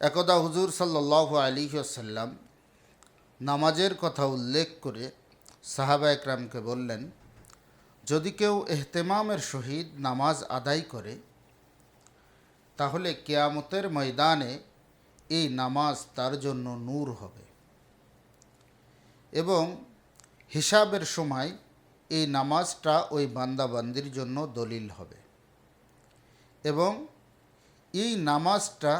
একদা হুজুর সাল্লাল্লাহু আলাইহি ওয়াসাল্লাম নামাজের কথা উল্লেখ করে সাহাবা একরামকে বললেন, যদি কেউ এহতেমামের সহিত নামাজ আদায় করে তাহলে কিয়ামতের ময়দানে এই নামাজ তার জন্য নূর হবে এবং হিসাবের সময় এই নামাজটা ওই বান্দাবান্দির জন্য দলিল হবে এবং এই নামাজটা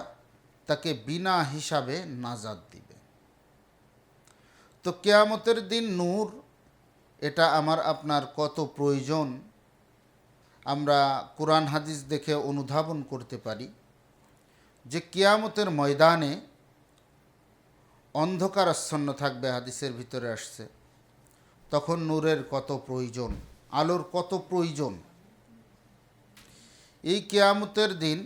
তাকে বিনা হিসাবে নাজাত দিবে। তো কিয়ামতের দিন নূর এটা আমার আপনার কত প্রয়োজন আমরা কোরআন হাদিস দেখে অনুধাবন করতে পারি যে কিয়ামতের ময়দানে অন্ধকারাচ্ছন্ন থাকবে। হাদিসের ভিতরে আসছে তখন নূরের কত প্রয়োজন, আলোর কত প্রয়োজন। এই কিয়ামতের দিন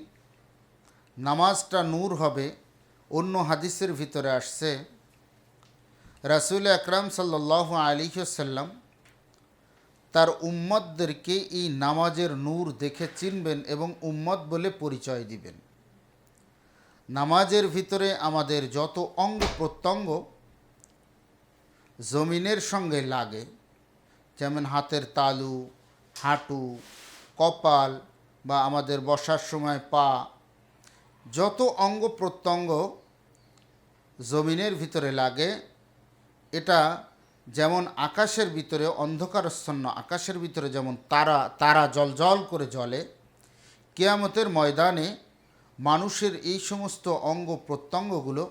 নামাজটা নূর হবে। অন্য হাদিসের ভিতরে আসছে রাসূল আকরাম সাল্লাল্লাহু আলাইহি ওয়াসাল্লাম তার উম্মতদেরকে এই নামাজের নূর দেখে চিনবেন এবং উম্মত বলে পরিচয় দিবেন। নামাজের ভিতরে আমাদের যত অঙ্গ প্রত্যঙ্গ জমিনের সঙ্গে লাগে, যেমন হাতের তালু, হাঁটু, কপাল বা আমাদের বসার সময় পা, যত অঙ্গ প্রত্যঙ্গ জমিনের ভিতরে লাগে, এটা যেমন আকাশের ভিতরে অন্ধকারাচ্ছন্ন আকাশের ভিতরে যেমন তারা তারা জলজল করে জ্বলে, কিয়ামতের ময়দানে মানুষের এই সমস্ত অঙ্গ প্রত্যঙ্গগুলো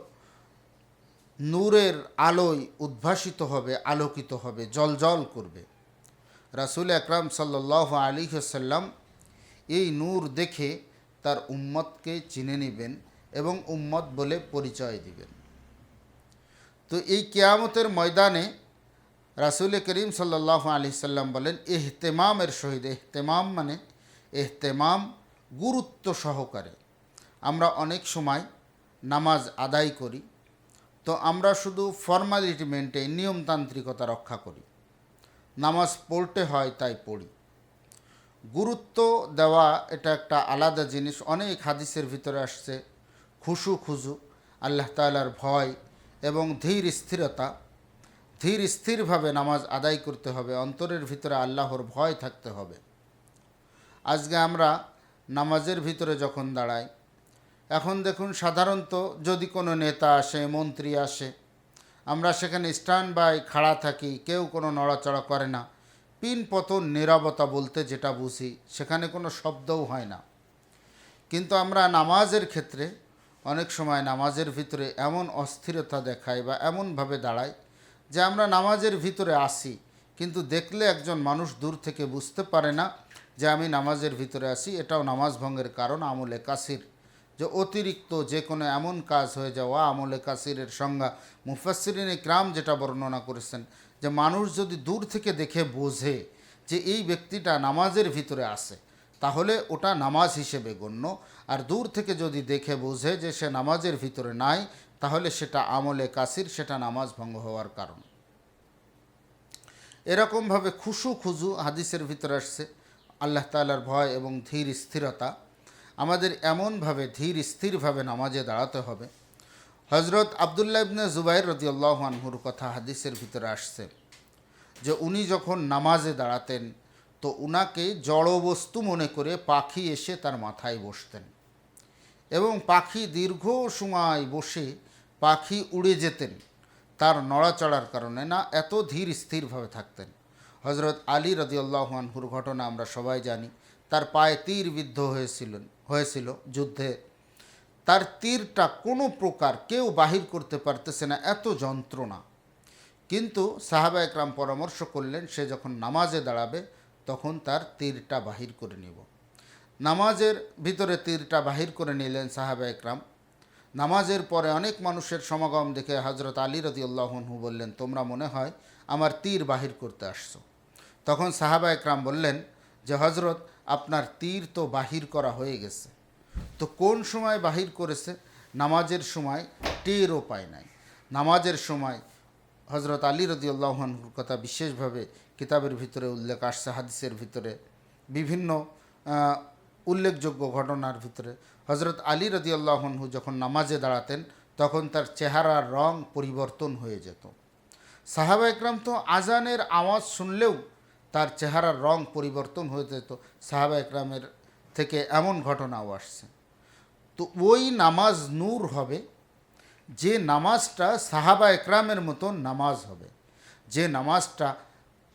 নূরের আলোয় উদ্ভাসিত হবে, আলোকিত হবে, জলজল করবে। রাসূল আকরাম সাল্লাল্লাহু আলাইহি ওয়াসাল্লাম এই নূর দেখে তার উম্মতকে চিনে নেবেন এবং উম্মত বলে পরিচয় দিবেন। তো এই কিয়ামতের ময়দানে রাসূল করিম সাল্লাল্লাহু আলাইহি সাল্লাম বলেন, ইহতেমামের সহিত, ইহতেমাম মানে ইহতেমাম গুরুত্ব সহকারে। আমরা অনেক সময় নামাজ আদায় করি, তো আমরা শুধু ফর্মালিটি মেনটেন, নিয়মতান্ত্রিকতা রক্ষা করি, নামাজ পড়তে হয় তাই পড়ি। গুরুত্ব দেওয়া এটা একটা আলাদা জিনিস। অনেক হাদিসের ভিতরে আসছে খুজু, আল্লাহ তাআলার ভয় এবং ধীর স্থিরতা। ধীর স্থিরভাবে নামাজ আদায় করতে হবে, অন্তরের ভিতরে আল্লাহর ভয় থাকতে হবে। আজকে আমরা নামাজের ভিতরে যখন দাঁড়াই, এখন দেখুন সাধারণত যদি কোনো নেতা আসে, মন্ত্রী আসে, আমরা সেখানে স্ট্যান্ড বাই খাড়া থাকি, কেউ কোনো নড়াচড়া করে না, পিন পতন নীরবতা বলতে যেটা বুঝি, সেখানে কোনো শব্দও হয় না। কিন্তু আমরা নামাজের ক্ষেত্রে অনেক সময় নামাজের ভিতরে এমন অস্থিরতা দেখাই বা এমনভাবে দাঁড়াই যে আমরা নামাজের ভিতরে আসি, কিন্তু দেখলে একজন মানুষ দূর থেকে বুঝতে পারে না যে আমি নামাজের ভিতরে আসি। এটাও নামাজ ভঙ্গের কারণ, আমলে কাসির, যে অতিরিক্ত যে কোনো এমন কাজ হয়ে যাওয়া। আমলে কাসিরের সংজ্ঞা মুফাসসিরিন ইকরাম যেটা বর্ণনা করেছেন যে মানুষ যদি দূর থেকে দেখে বোঝে যে এই ব্যক্তিটা নামাজের ভিতরে আসে, তাহলে ওটা নামাজ হিসেবে গণ্য। আর দূর থেকে যদি দেখে বোঝে যে সে নামাজের ভিতরে নাই, তাহলে সেটা আমলে কাসির, সেটা নামাজ ভঙ্গ হওয়ার কারণ। এরকমভাবে খুজু হাদিসের ভিতরে আসছে আল্লাহ তাআলার ভয় এবং ধীর স্থিরতা। আমাদের এমনভাবে ধীর স্থিরভাবে নামাজে দাঁড়াতে হবে। হজরত আবদুল্লাহ ইবনে জুবাইর রাদিয়াল্লাহু আনহুর কথা হাদিসের ভিতরে আসছে যে উনি যখন নামাজে দাঁড়াতেন তো উনাকে জড়বস্তু মনে করে পাখি এসে তার মাথায় বসতেন এবং পাখি দীর্ঘ সময় বসে পাখি উড়ে যেতেন তার নড়াচড়ার কারণে, না এত ধীর স্থিরভাবে থাকতেন। হজরত আলী রাদিয়াল্লাহু আনহুর ঘটনা আমরা সবাই জানি, তার পায়ে তীর বিদ্ধ হয়েছিল যুদ্ধে। তার তীরটা কোনো প্রকার কেউ বাহির করতে পারতেছে না, এত যন্ত্রণা। কিন্তু সাহাবা একরাম পরামর্শ করলেন সে যখন নামাজে দাঁড়াবে তখন তার তীরটা বাহির করে নিব। নামাজের ভিতরে তীরটা বাহির করে নিলেন সাহাবা একরাম। নামাজের পরে অনেক মানুষের সমাগম দেখে হজরত আলী রাদিয়াল্লাহু আনহু বললেন, তোমরা মনে হয় আমার তীর বাহির করতে আসছো। তখন সাহাবা একরাম বললেন যে হজরত, আপনার তীর তো বাহির করা হয়ে গেছে। তো কোন সময় বাহির করেছে? নামাজের সময় টেরও পায় নাই। নামাজের সময় হজরত আলী রাদিয়াল্লাহু আনহুর কথা বিশেষভাবে কিতাবের ভিতরে উল্লেখ আসছে, হাদিসের ভিতরে বিভিন্ন উল্লেখযোগ্য ঘটনার ভিতরে হজরত আলী রাদিয়াল্লাহু আনহু যখন নামাজে দাঁড়াতেন তখন তার চেহারার রং পরিবর্তন হয়ে যেত। সাহাবা একরাম তো আজানের আওয়াজ শুনলেও তার চেহারার রং পরিবর্তন হয়ে যেত। সাহাবা একরামের থেকে এমন ঘটনাও আসছে। তো ওই নামাজ নূর হবে যে নামাজটা সাহাবা একরামের মতো নামাজ হবে, যে নামাজটা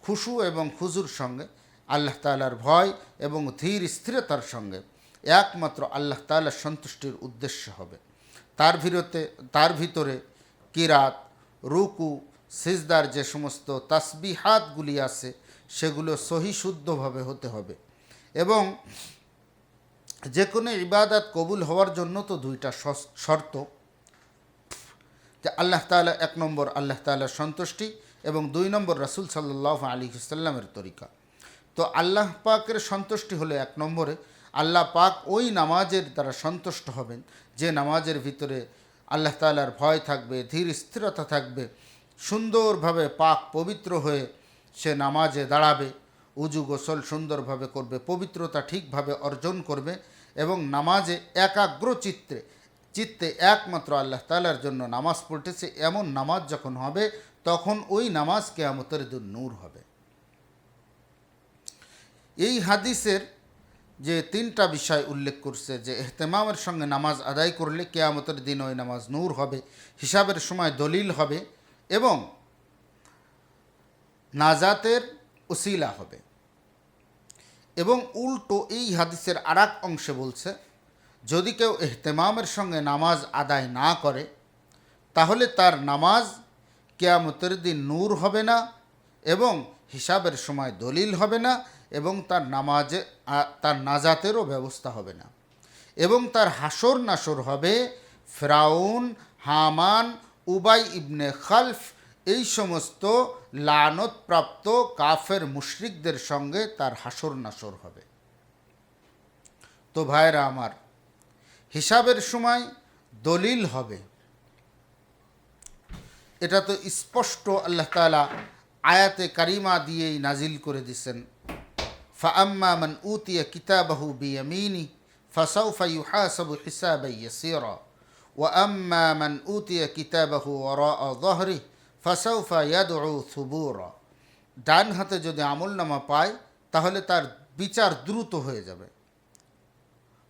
খুশু এবং খুজুর সঙ্গে, আল্লাহ তাআলার ভয় এবং ধীর স্থিরতার সঙ্গে একমাত্র আল্লাহ তাআলার সন্তুষ্টির উদ্দেশ্য হবে। তার ভিতরে কিরাত, রুকু, সিজদার যে সমস্ত তাসবিহাতগুলি আছে সেগুলো সহি শুদ্ধভাবে হতে হবে। এবং যে কোনো ইবাদত কবুল হওয়ার জন্য তো দুইটা শর্ত, যে আল্লাহ তাআলা, এক নম্বর আল্লাহ তাআলার সন্তুষ্টি এবং দুই নম্বর রাসূল সাল্লাল্লাহু আলাইহি ওয়াসাল্লামের তরিকা। তো আল্লাহ পাকের সন্তুষ্টি হলো এক নম্বরে, আল্লাহ পাক ওই নামাজের দ্বারা সন্তুষ্ট হবেন যে নামাজের ভিতরে আল্লাহ তাআলার ভয় থাকবে, ধীর স্থিরতা থাকবে, সুন্দরভাবে পাক পবিত্র হয়ে সে নামাজে দাঁড়াবে, উজু গোসল সুন্দরভাবে করবে, পবিত্রতা ঠিকভাবে অর্জন করবে এবং নামাজে একাগ্র চিত্তে একমাত্র আল্লাহ তাআলার জন্য নামাজ পড়তেছে এমন নামাজ যখন হবে তখন ওই নামাজ কিয়ামতের দিন নূর হবে। এই হাদিসের যে তিনটা বিষয় উল্লেখ করছে, যে ইহতেমামের সঙ্গে নামাজ আদায় করলে কিয়ামতের দিন ওই নামাজ নূর হবে, হিসাবের সময় দলিল হবে এবং নাজাতের উসিলা হবে। এবং উল্টো এই হাদিসের আরেক অংশে বলছে, যদি কেউ ইহতেমামের সঙ্গে নামাজ আদায় না করে তাহলে তার নামাজ কিয়ামতের দিন নূর হবে না এবং হিসাবের সময় দলিল হবে না এবং তার নাজাতেরও ব্যবস্থা হবে না এবং তার হাসর নাসর হবে ফিরাউন, হামান, উবাই ইবনে খালফ এই সমস্ত লানতপ্রাপ্ত কাফের মুশরিকদের সঙ্গে তার হাসর নাসর হবে। তো ভাইরা আমার, হিসাবের সময় দলিল হবে, এটা তো স্পষ্ট আল্লাহ তাআলা আয়াতে কারিমা দিয়েই নাজিল করে দিছেন। ফাআম্মা মান উতিয়া কিতাবাহু বিয়ামিনি ফাসাউফা ইউহাসাবু হিসাবান ইয়াসীরা ওয়া আম্মা মান উতিয়া কিতাবাহু ওয়ারাআ যাহরিহি ফাসাউফা ইয়াদউ থুবুরা। ডান হাতে যদি আমলনামা পায় তাহলে তার বিচার দ্রুত হয়ে যাবে।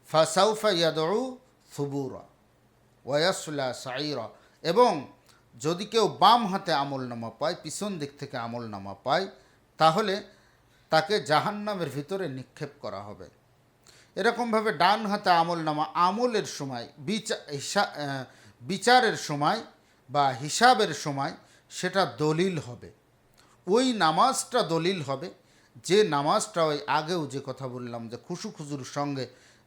ফাসাউফা ইয়াদউ থুবুরা ওয়া ইয়াসলা সাঈরা। এবং যদি কেউ বাম হাতে আমলনামা পায়, পিছন দিক থেকে আমলনামা পায়, তাহলে তাকে জাহান্নামের ভিতরে নিক্ষেপ করা হবে। এরকমভাবে ডান হাতে আমলনামা আমলের সময়, বিচারের সময় বা হিসাবের সময় সেটা দলিল হবে। ওই নামাজটা দলিল হবে যে নামাজটা ওই আগেও যে কথা বললাম, যে খুশু খুজুর সঙ্গে,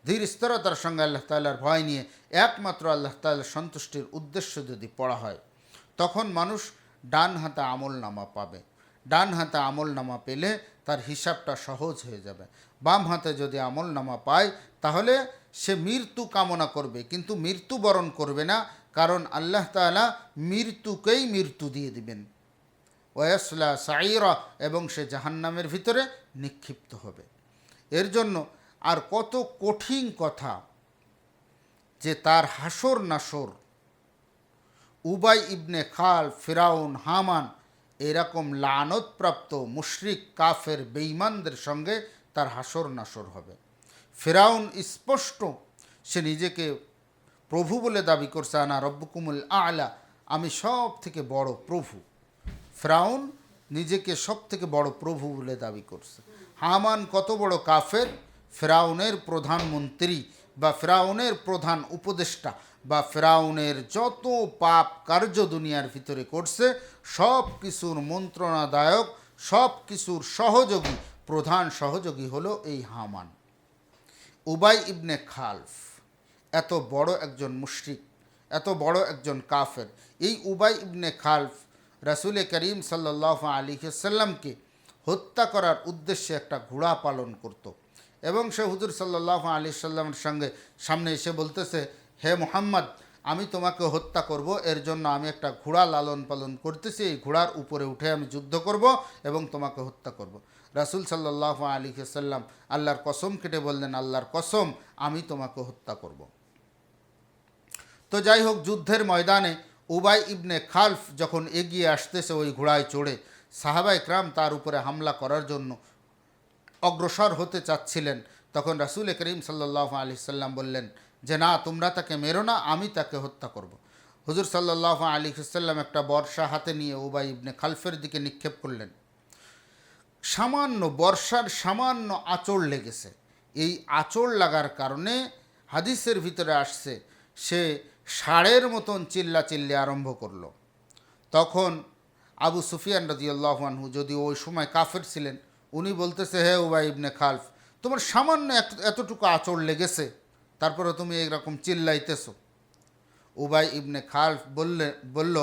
ধীর স্থিরতার সঙ্গে আল্লাহ তাআলার ভয় নিয়ে একমাত্র আল্লাহ তাআলার সন্তুষ্টির উদ্দেশ্য যদি পড়া হয় তখন মানুষ ডান হাতে আমলনামা পাবে। ডান হাতে আমলনামা পেলে তার হিসাবটা সহজ হয়ে যাবে। বাম হাতে যদি আমলনামা পায় তাহলে সে মৃত্যু কামনা করবে, কিন্তু মৃত্যুবরণ করবে না, কারণ আল্লাহ তাআলা মৃত্যুকেই মৃত্যু দিয়ে দিবেন। ওয়াসলা সাঈরা, এবং সে জাহান্নামের ভিতরে নিক্ষিপ্ত হবে। এর জন্য আর কত কঠিন কথা যে তার হাসর নাসর, উবাই ইবনে খাল, ফিরাউন, হামান এরকম লানতপ্রাপ্ত মুশরিক কাফের বেঈমানদের সঙ্গে তার হাসর নাসর হবে। ফিরাউন স্পষ্ট সে নিজেকে প্রভু বলে দাবি করছে, আনা রব্বুকুমুল আ'লা, আমি সব থেকে বড় প্রভু। ফিরাউন নিজেকে সব থেকে বড় প্রভু বলে দাবি করছে। হামান কত বড় কাফের, ফিরাউনের প্রধানমন্ত্রী বা ফিরাউনের প্রধান উপদেষ্টা বা ফিরাউনের যত পাপ কার্য দুনিয়ার ভিতরে করছে সব কিছুর মন্ত্রণাদায়ক, সব কিছুর সহযোগী, প্রধান সহযোগী হলো এই হামান। উবাই ইবনে খালফ এত বড় একজন মুশরিক, এত বড় একজন কাফের। এই উবাই ইবনে খালফ রাসূল করিম সাল্লাল্লাহু আলাইহি ওয়াসাল্লামকে হত্যা করার উদ্দেশ্যে একটা ঘোড়া পালন করত এবং সে হুজুর সাল্লাল্লাহু আলাইহি ওয়াসাল্লামের সঙ্গে সামনে এসে বলতেছে, হে মুহাম্মদ, আমি তোমাকে হত্যা করব, এর জন্য আমি একটা ঘোড়া লালন পালন করতেছি, এই ঘোড়ার উপরে উঠে আমি যুদ্ধ করব এবং তোমাকে হত্যা করব। রাসূল সাল্লাল্লাহু আলাইহি ওয়াসাল্লাম আল্লাহর কসম কেটে বললেন, আল্লাহর কসম, আমি তোমাকে হত্যা করব। তো যাই হোক, যুদ্ধের ময়দানে উবাই ইবনে খালফ যখন এগিয়ে আসতেছে ওই ঘোড়ায় চড়ে, সাহাবা ইকরাম তার উপরে হামলা করার জন্য অগ্রসর হতে চাচ্ছিলেন, তখন রাসূল করিম সাল্লাল্লাহু আলাইহি সাল্লাম বললেন যে না, তোমরা তাকে মেরো না, আমি তাকে হত্যা করব। হুজুর সাল্লাল্লাহু আলাইহি সাল্লাম একটা বর্ষা হাতে নিয়ে উবাই ইবনে খালফের দিকে নিক্ষেপ করলেন। সামান্য বর্ষার সামান্য আঁচড় লেগেছে। এই আঁচড় লাগার কারণে হাদিসের ভিতরে আসছে সে ষাঁড়ের মতন চিল্লাচিল্লি আরম্ভ করলো। তখন আবু সুফিয়ান রাদিয়াল্লাহু আনহু, যদি ওই সময় কাফের ছিলেন, উনি বলতেছে, হে উবাই ইবনে খালফ, তোমার সামান্য এতটুকু আঁচড় লেগেছে, তারপরে তুমি এরকম চিল্লাইতেছো। উবাই ইবনে খালফ বলল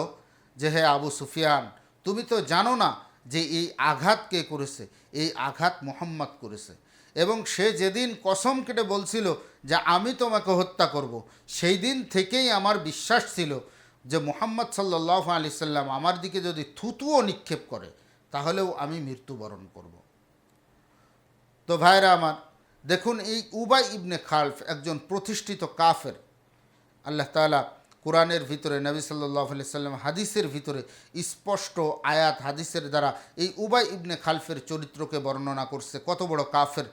যে হে আবু সুফিয়ান, তুমি তো জানো না যে এই আঘাত কে করেছে। এই আঘাত মুহাম্মদ করেছে, এবং সে যেদিন কসম কেটে বলছিল যে আমি তোমাকে হত্যা করব, সেই দিন থেকেই আমার বিশ্বাস ছিল যে মুহাম্মদ সাল্লাল্লাহু আলাইহি সাল্লাম আমার দিকে যদি থুতুও নিক্ষেপ করে তাহলেও আমি মৃত্যুবরণ করব। তো ভাইরা আমার, দেখুন, এই উবাই ইবনে খালফ একজন প্রতিষ্ঠিত কাফের। আল্লাহ তাআলা কোরআনের ভিতরে, নবী সাল্লাল্লাহু আলাইহি সাল্লাম হাদিসের ভিতরে স্পষ্ট আয়াত হাদিসের দ্বারা এই উবাই ইবনে খালফের চরিত্রকে বর্ণনা করছে। কত বড় কাফের!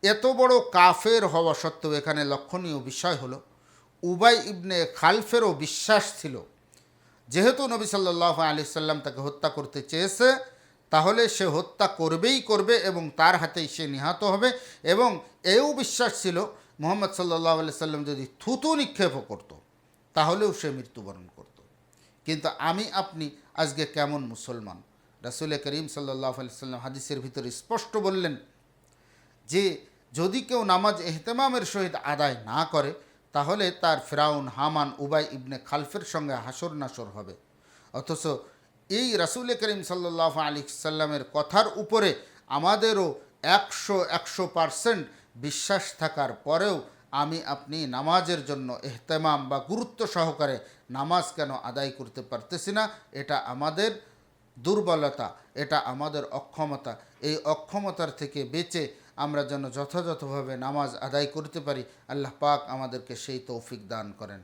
এত বড় কাফের হওয়া সত্ত্বেও এখানে লক্ষণীয় বিষয় হলো, উবাই ইবনে খালফেরও বিশ্বাস ছিল যেহেতু নবী সাল্লাল্লাহু আলাইহি সাল্লাম তাকে হত্যা করতে চেয়েছে, তাহলে সে হত্যা করবেই করবে এবং তার হাতেই সে নিহত হবে। এবং এও বিশ্বাস ছিল মুহাম্মদ সাল্লাল্লাহু আলাইহি সাল্লাম যদি থুতু নিক্ষেপও করত তাহলেও সে মৃত্যুবরণ করত। কিন্তু আমি আপনি আজকে কেমন মুসলমান? রাসূল করিম সাল্লাল্লাহু আলাইহি সাল্লাম হাদিসের ভিতরে স্পষ্ট বললেন যে যদি কেউ নামাজ ইহতেমামের সহিত আদায় না করে তাহলে তার ফিরাউন, হামান, উবাই ইবনে খালফের সঙ্গে হাসর নাসর হবে। অথচ এই রাসূল করিম সাল্লাল্লাহু আলাইহি সাল্লামের কথার উপরে আমাদেরও 100% বিশ্বাস থাকার পরেও আমি আপনি নামাজের জন্য ইহতেমাম বা গুরুত্ব সহকারে নামাজ কেন আদায় করতে পারতেছি না? এটা আমাদের দুর্বলতা, এটা আমাদের অক্ষমতা। এই অক্ষমতার থেকে বেঁচে আমরা যেন যথাযথভাবে নামাজ আদায় করতে পারি, আল্লাহ পাক আমাদেরকে সেই তৌফিক দান করেন।